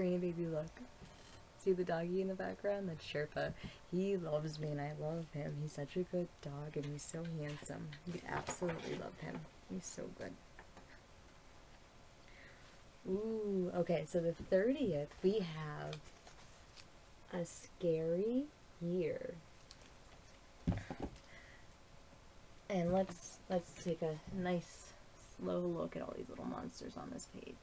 Karina, baby, look. See the doggy in the background? That's Sherpa. He loves me and I love him. He's such a good dog and he's so handsome. We absolutely love him. He's so good. Ooh, okay, so the 30th, we have a scary year. And let's take a nice slow look at all these little monsters on this page.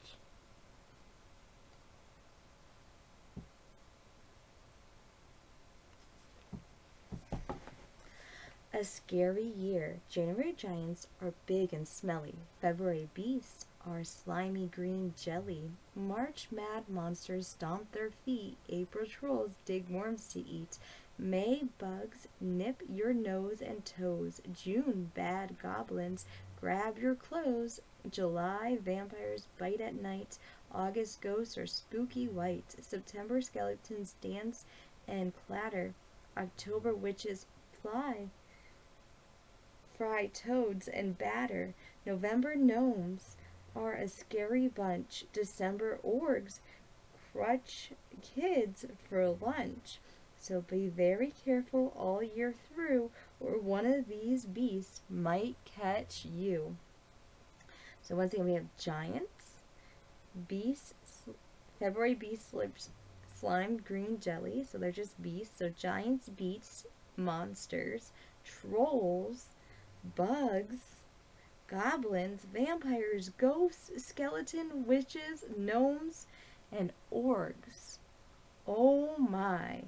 A scary year. January giants are big and smelly. February beasts are slimy green jelly. March mad monsters stomp their feet. April trolls dig worms to eat. May bugs nip your nose and toes. June bad goblins grab your clothes. July vampires bite at night. August ghosts are spooky white. September skeletons dance and clatter. October witches fly. Fry toads and batter. November gnomes are a scary bunch. December orgs crutch kids for lunch. So be very careful all year through, or one of these beasts might catch you. So once again, we have giants, beasts, February beast slips slimed green jelly, so they're just beasts. So giants, beasts, monsters, trolls, bugs, goblins, vampires, ghosts, skeleton, witches, gnomes, and orgs. Oh my.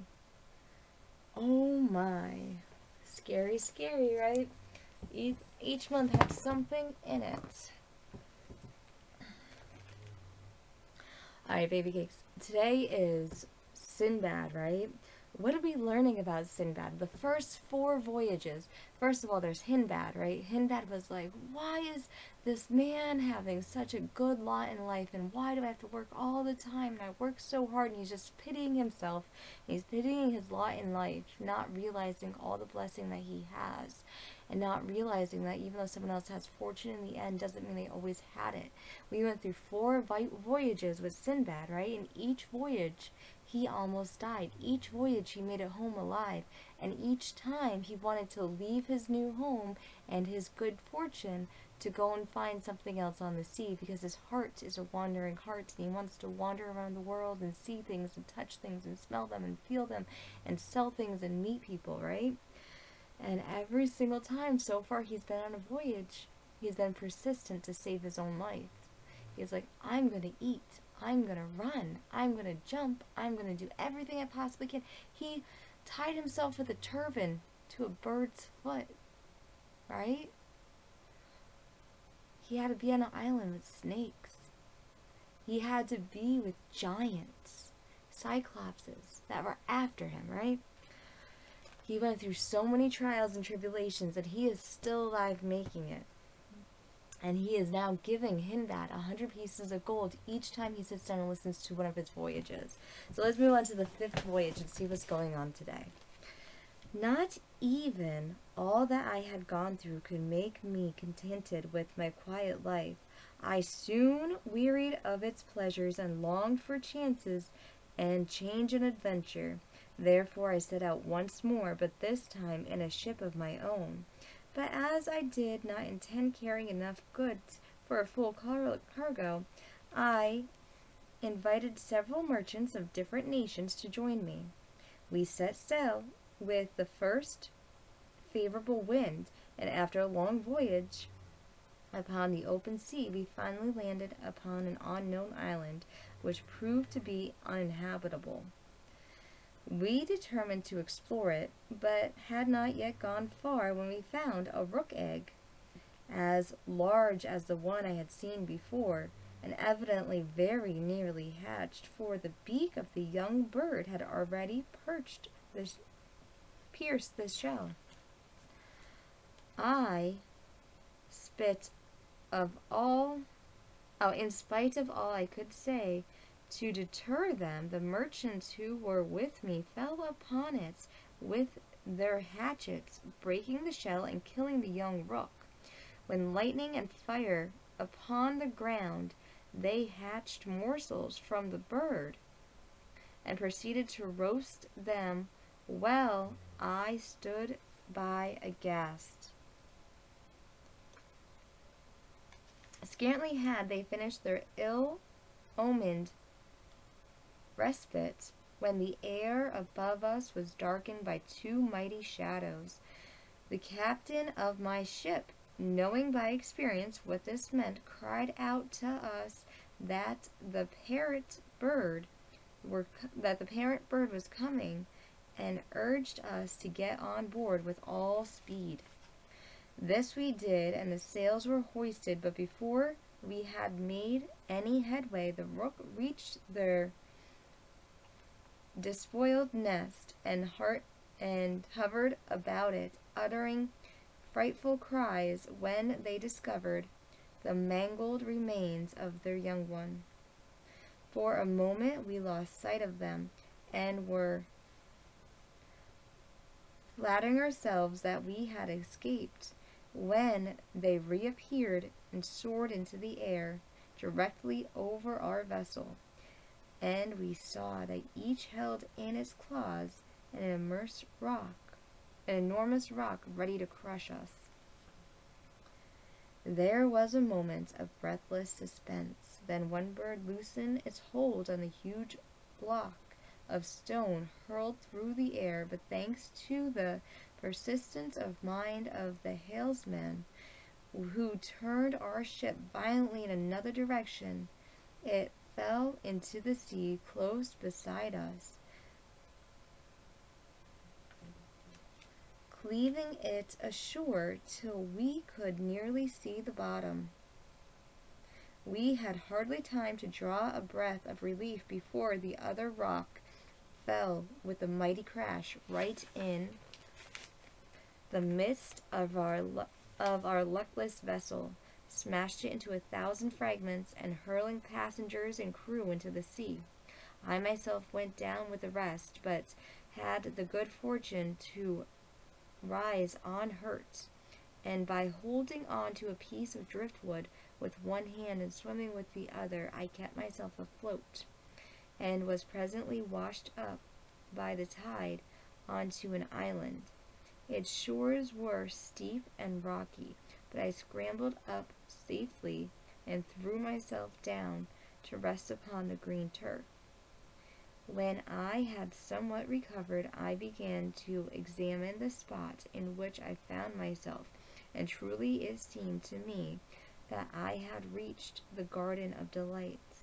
Oh my. Scary, scary, right? Each month has something in it. Alright, baby cakes. Today is Sinbad, right? What are we learning about Sinbad? The first 4 voyages. First of all, there's Sinbad, right? Sinbad was like, why is this man having such a good lot in life, and why do I have to work all the time, and I work so hard? And he's just pitying himself. He's pitying his lot in life, not realizing all the blessing that he has, and not realizing that even though someone else has fortune in the end, doesn't mean they always had it. We went through 4 voyages with Sinbad, right? And each voyage, he almost died. Each voyage he made it home alive, and each time he wanted to leave his new home and his good fortune to go and find something else on the sea, because his heart is a wandering heart, and he wants to wander around the world and see things and touch things and smell them and feel them and sell things and meet people, right? And every single time so far he's been on a voyage, he's been persistent to save his own life. He's like, I'm going to eat. I'm going to run. I'm going to jump. I'm going to do everything I possibly can. He tied himself with a turban to a bird's foot, right? He had to be on an island with snakes. He had to be with giants, cyclopses that were after him, right? He went through so many trials and tribulations that he is still alive making it. And he is now giving Sinbad 100 pieces of gold each time he sits down and listens to one of his voyages. So let's move on to the 5th voyage and see what's going on today. Not even all that I had gone through could make me contented with my quiet life. I soon wearied of its pleasures and longed for chances and change and adventure. Therefore I set out once more, but this time in a ship of my own. But as I did not intend carrying enough goods for a full cargo, I invited several merchants of different nations to join me. We set sail with the first favorable wind, and after a long voyage upon the open sea, we finally landed upon an unknown island, which proved to be uninhabitable. We determined to explore it, but had not yet gone far when we found a rook egg, as large as the one I had seen before, and evidently very nearly hatched, for the beak of the young bird had already pierced the shell. In spite of all I could say to deter them, the merchants who were with me fell upon it with their hatchets, breaking the shell and killing the young rook. When lightning and fire upon the ground, they hatched morsels from the bird, and proceeded to roast them while I stood by aghast. Scantly had they finished their ill-omened respite when the air above us was darkened by two mighty shadows. The captain of my ship, knowing by experience what this meant, cried out to us that the parent bird was coming, and urged us to get on board with all speed. This we did, and the sails were hoisted, but before we had made any headway, the rook reached their despoiled nest and hovered about it, uttering frightful cries when they discovered the mangled remains of their young one. For a moment we lost sight of them, and were flattering ourselves that we had escaped, when they reappeared and soared into the air directly over our vessel, and we saw that each held in its claws an enormous rock ready to crush us. There was a moment of breathless suspense. Then one bird loosened its hold on the huge block of stone hurled through the air, but thanks to the persistence of mind of the helmsman, who turned our ship violently in another direction, it fell into the sea close beside us, cleaving it ashore till we could nearly see the bottom. We had hardly time to draw a breath of relief before the other rock fell with a mighty crash right in the midst of our luckless vessel, smashed it into 1,000 fragments, and hurling passengers and crew into the sea. I myself went down with the rest, but had the good fortune to rise unhurt, and by holding on to a piece of driftwood with one hand and swimming with the other, I kept myself afloat, and was presently washed up by the tide onto an island. Its shores were steep and rocky, but I scrambled up safely and threw myself down to rest upon the green turf. When I had somewhat recovered, I began to examine the spot in which I found myself, and truly it seemed to me that I had reached the Garden of Delights.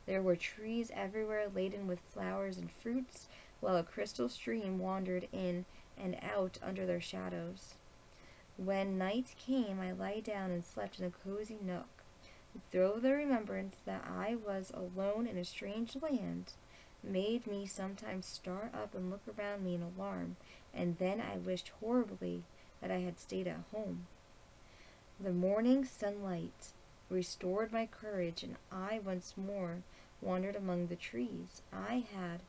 There were trees everywhere laden with flowers and fruits, while a crystal stream wandered in and out under their shadows. When night came, I lay down and slept in a cozy nook, though the remembrance that I was alone in a strange land made me sometimes start up and look around me in alarm, and then I wished horribly that I had stayed at home. The morning sunlight restored my courage, and I once more wandered among the trees. I had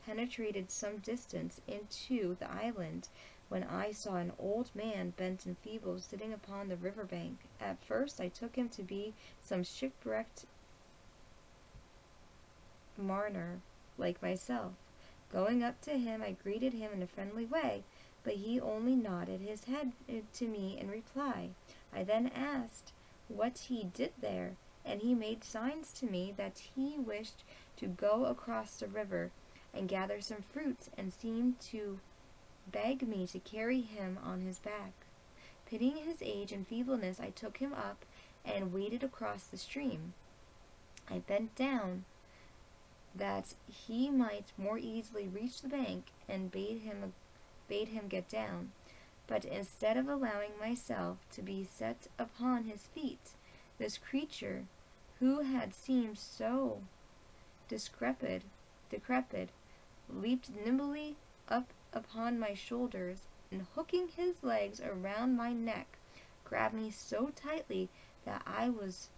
penetrated some distance into the island when I saw an old man, bent and feeble, sitting upon the river bank. At first I took him to be some shipwrecked mariner like myself. Going up to him, I greeted him in a friendly way, but he only nodded his head to me in reply. I then asked what he did there, and he made signs to me that he wished to go across the river and gather some fruits, and seemed to beg me to carry him on his back. Pitying his age and feebleness, I took him up and waded across the stream. I bent down that he might more easily reach the bank, and bade him get down. But instead of allowing myself to be set upon his feet, this creature, who had seemed so decrepit, leaped nimbly up upon my shoulders, and hooking his legs around my neck, grabbed me so tightly that I was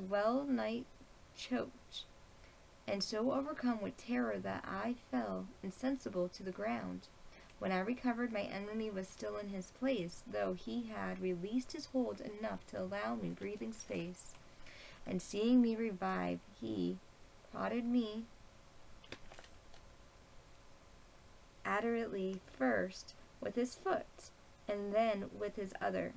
well nigh choked, and so overcome with terror that I fell insensible to the ground. When I recovered, my enemy was still in his place, though he had released his hold enough to allow me breathing space. and seeing me revive, he prodded me adroitly first with his foot, and then with his other,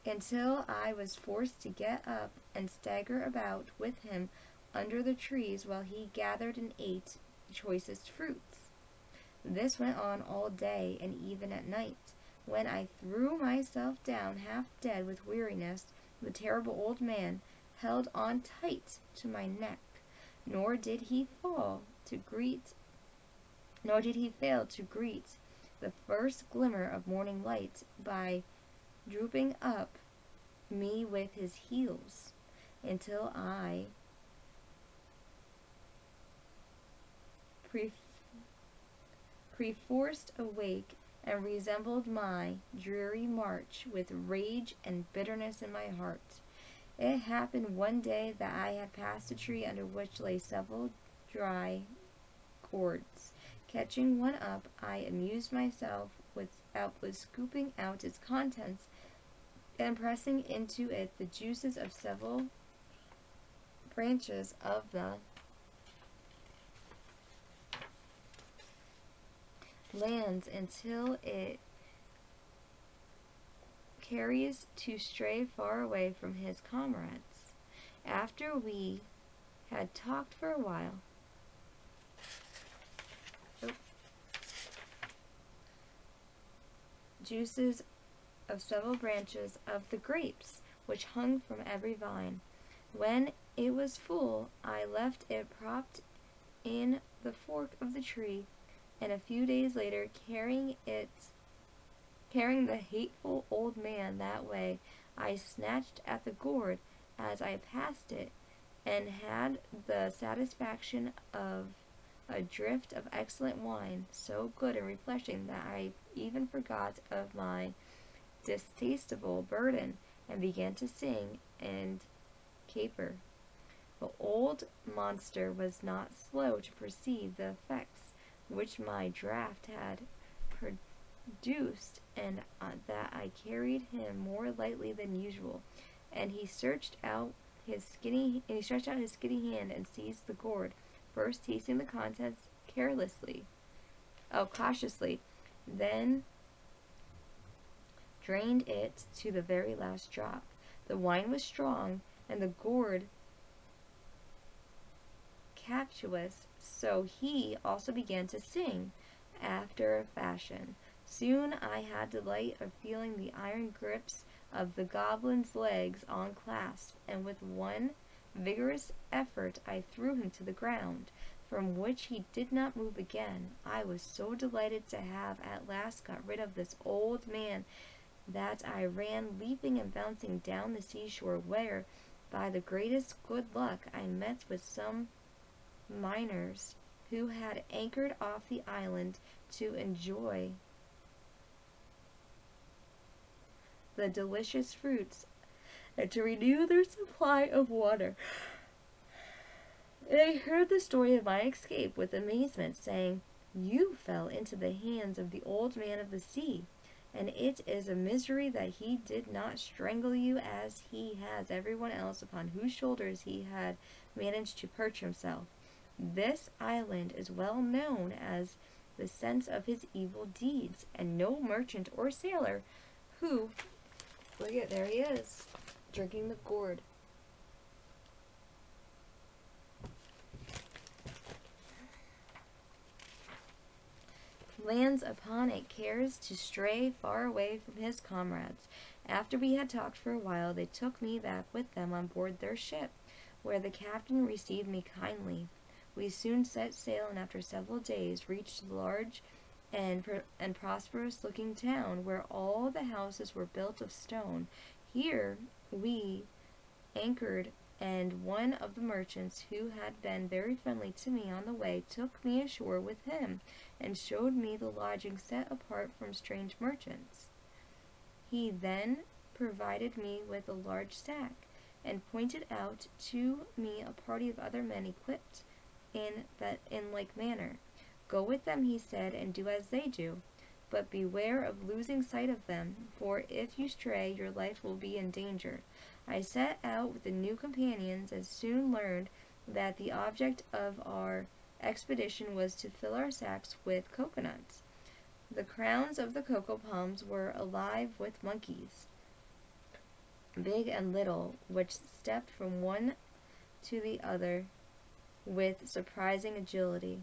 until I was forced to get up and stagger about with him under the trees while he gathered and ate choicest fruits. This went on all day and even at night. When I threw myself down half dead with weariness, the terrible old man held on tight to my neck, nor did he fail to greet the first glimmer of morning light by drooping up me with his heels, until I perforced awake and resembled my dreary march with rage and bitterness in my heart. It happened one day that I had passed a tree under which lay several dry gourds. Catching one up, I amused myself with scooping out its contents and pressing into it the juices of several branches of the lands until it carries to stray far away from his comrades. After we had talked for a while, juices of several branches of the grapes which hung from every vine. When it was full, I left it propped in the fork of the tree, and a few days later, carrying the hateful old man that way, I snatched at the gourd as I passed it, and had the satisfaction of a draught of excellent wine, so good and refreshing that I even forgot of my distasteful burden, and began to sing and caper. The old monster was not slow to perceive the effects which my draught had produced, and that I carried him more lightly than usual, and he stretched out his skinny hand and seized the gourd, first tasting the contents cautiously, then drained it to the very last drop. The wine was strong, and the gourd captious, so he also began to sing after a fashion. Soon I had delight of feeling the iron grips of the goblin's legs unclasped, and with one vigorous effort I threw him to the ground, from which he did not move again. I was so delighted to have at last got rid of this old man that I ran leaping and bouncing down the seashore, where, by the greatest good luck, I met with some miners who had anchored off the island to enjoy the delicious fruits and to renew their supply of water. They heard the story of my escape with amazement, saying, "You fell into the hands of the old man of the sea, and it is a misery that he did not strangle you as he has everyone else upon whose shoulders he had managed to perch himself. This island is well known as the sense of his evil deeds, and no merchant or sailor who," look at, there he is, drinking the gourd, "lands upon it cares to stray far away from his comrades." After we had talked for a while, they took me back with them on board their ship, where the captain received me kindly. We soon set sail, and after several days reached the large and prosperous-looking town, where all the houses were built of stone. Here we anchored, and one of the merchants, who had been very friendly to me on the way, took me ashore with him, and showed me the lodging set apart from strange merchants. He then provided me with a large sack, and pointed out to me a party of other men equipped in like manner. "Go with them," he said, "and do as they do. but beware of losing sight of them, for if you stray, your life will be in danger. I set out with the new companions and soon learned that the object of our expedition was to fill our sacks with coconuts. The crowns of the cocoa palms were alive with monkeys, big and little, which stepped from one to the other with surprising agility.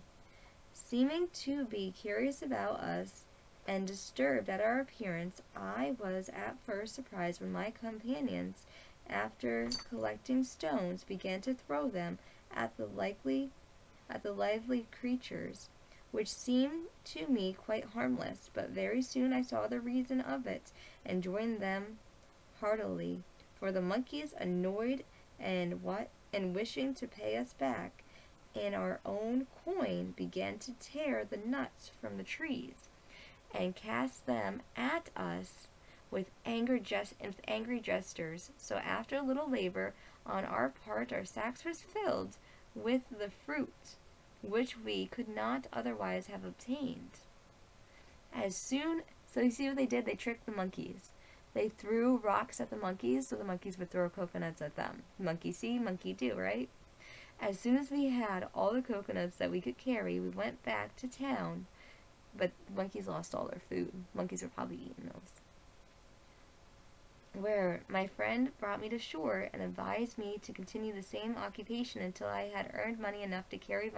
Seeming to be curious about us and disturbed at our appearance, I was at first surprised when my companions, after collecting stones, began to throw them at the lively creatures, which seemed to me quite harmless, but very soon I saw the reason of it, and joined them heartily, for the monkeys, annoyed and wishing to pay us back in our own coin, began to tear the nuts from the trees, and cast them at us with angry gestures. So after a little labor on our part, our sacks was filled with the fruit which we could not otherwise have obtained. So you see what they did? They tricked the monkeys. They threw rocks at the monkeys, so the monkeys would throw coconuts at them. Monkey see, monkey do, right? As soon as we had all the coconuts that we could carry, we went back to town, but monkeys lost all their food. Monkeys were probably eating those. Where my friend brought me to shore and advised me to continue the same occupation until I had earned money enough to carry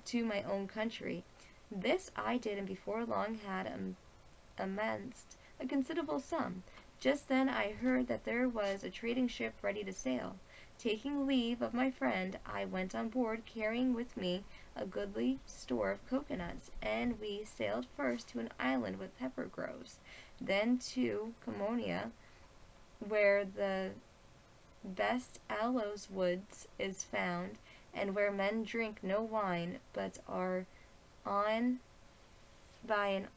to my own country. This I did, and before long had amassed a considerable sum. Just then I heard that there was a trading ship ready to sail. Taking leave of my friend, I went on board, carrying with me a goodly store of coconuts, and we sailed first to an island with pepper groves, then to Camonia, where the best aloes woods is found, and where men drink no wine, but are on by an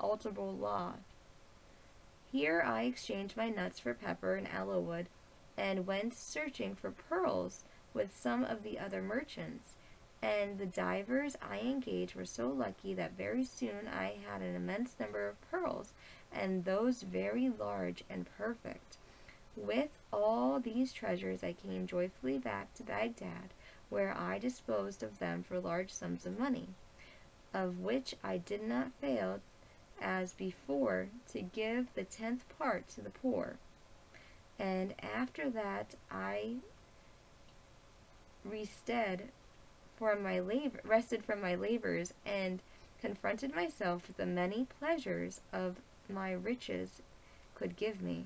unalterable law. Here I exchanged my nuts for pepper and aloe wood, and went searching for pearls with some of the other merchants, and the divers I engaged were so lucky that very soon I had an immense number of pearls, and those very large and perfect. With all these treasures I came joyfully back to Baghdad, where I disposed of them for large sums of money, of which I did not fail, as before, to give the 10th part to the poor. And after that I rested from my labors, and confronted myself with the many pleasures of my riches could give me.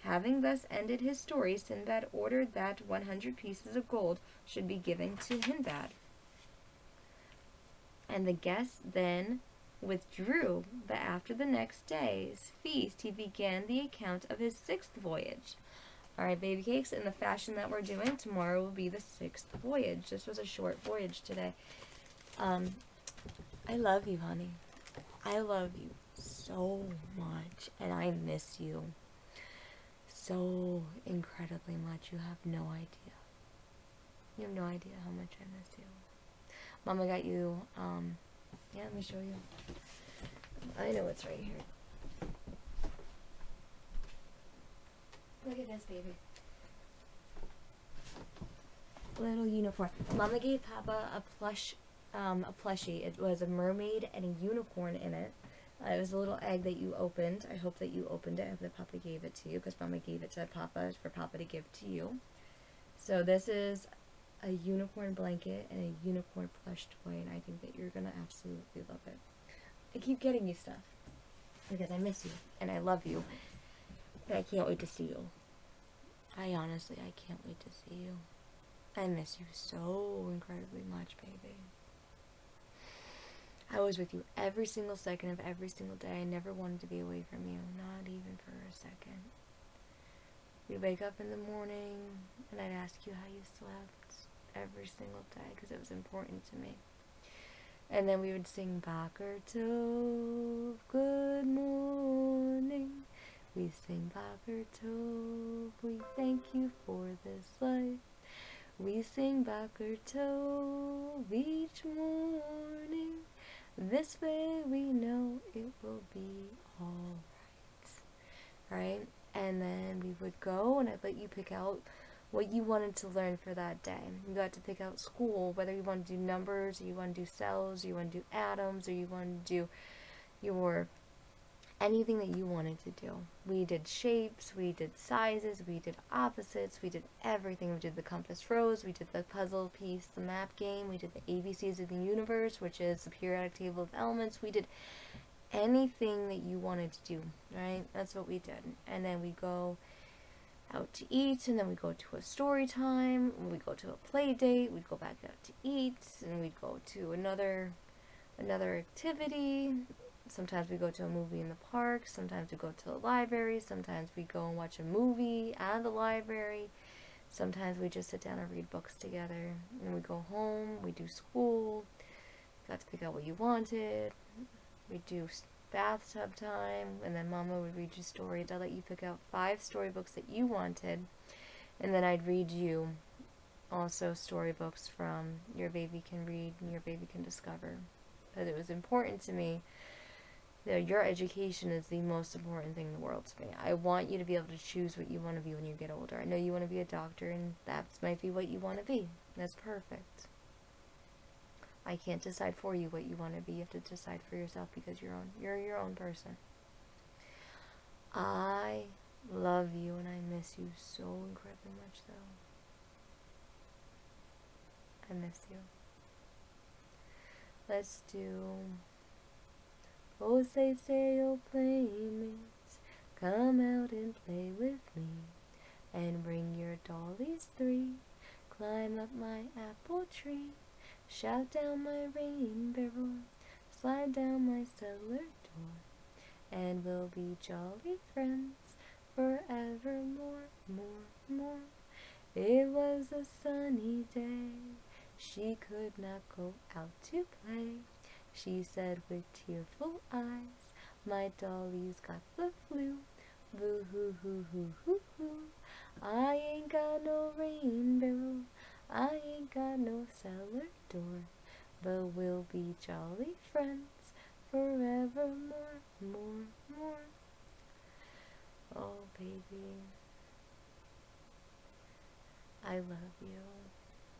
Having thus ended his story, Sinbad ordered that 100 pieces of gold should be given to Sinbad. And the guests then withdrew, but after the next day's feast he began the account of his 6th voyage. Alright, baby cakes, in the fashion that we're doing, tomorrow will be the 6th voyage. This was a short voyage today. I love you, honey. I love you so much, and I miss you so incredibly much. You have no idea. You have no idea how much I miss you. Mama got you, yeah, let me show you. I know it's right here. Look at this, baby. Little unicorn. Mama gave Papa a plushie. It was a mermaid and a unicorn in it. It was a little egg that you opened. I hope that you opened it. I hope that Papa gave it to you, because Mama gave it to Papa for Papa to give to you. So this is a unicorn blanket and a unicorn plush toy, and I think that you're going to absolutely love it. I keep getting you stuff because I miss you and I love you, but I can't wait to see you. I can't wait to see you. I miss you so incredibly much, baby. I was with you every single second of every single day. I never wanted to be away from you, not even for a second. We'd wake up in the morning, and I'd ask you how you slept every single day, because it was important to me. And then we would sing Boker Tov, good morning. We sing Boker Tov, we thank you for this life. We sing Boker Tov each morning. This way we know it will be all right? And then we would go and I'd let you pick out what you wanted to learn for that day. You got to pick out school, whether you want to do numbers, or you want to do cells, or you want to do atoms, or you want to do your anything that you wanted to do. We did shapes, we did sizes, we did opposites, we did everything. We did the compass rose, we did the puzzle piece, the map game, we did the ABCs of the universe, which is the periodic table of elements. We did anything that you wanted to do, right? That's what we did. And then we go out to eat, and then we go to a story time, we go to a play date, we'd go back out to eat, and we'd go to another activity. Sometimes we go to a movie in the park, sometimes we go to the library, sometimes we go and watch a movie at the library, sometimes we just sit down and read books together, and we go home, we do school, got to pick out what you wanted, we do bathtub time, and then Mama would read you stories. I'd let you pick out 5 storybooks that you wanted, and then I'd read you also storybooks from Your Baby Can Read and Your Baby Can Discover, because it was important to me. Your education is the most important thing in the world to me. I want you to be able to choose what you want to be when you get older. I know you want to be a doctor, and that might be what you want to be. That's perfect. I can't decide for you what you want to be. You have to decide for yourself because you're your own person. I love you, and I miss you so incredibly much, though. I miss you. Let's do... Oh, say, oh, playmates, come out and play with me, and bring your dollies 3, climb up my apple tree, shout down my rain barrel, slide down my cellar door, and we'll be jolly friends forevermore, more. It was a sunny day, she could not go out to play. She said with tearful eyes, my dolly's got the flu. Boo hoo hoo hoo hoo hoo. I ain't got no rain barrel, I ain't got no cellar door, but we'll be jolly friends forevermore, more. Oh, baby, I love you.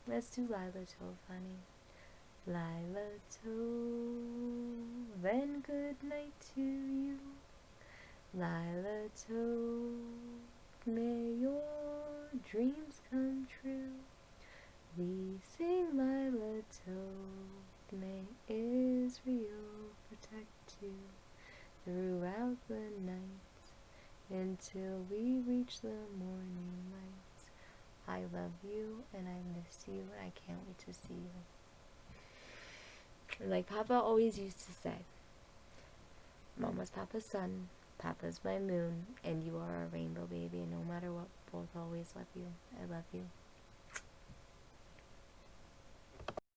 Let's do Lila Tove, honey. Lila Tove, and good night to you. Lila Tove, may your dreams come true. We sing Lila Tove, may Israel protect you throughout the night until we reach the morning light. I love you, and I miss you, and I can't wait to see you. Like Papa always used to say, Mama's Papa's sun, Papa's my moon, and you are a rainbow baby, and no matter what, both always love you. I love you.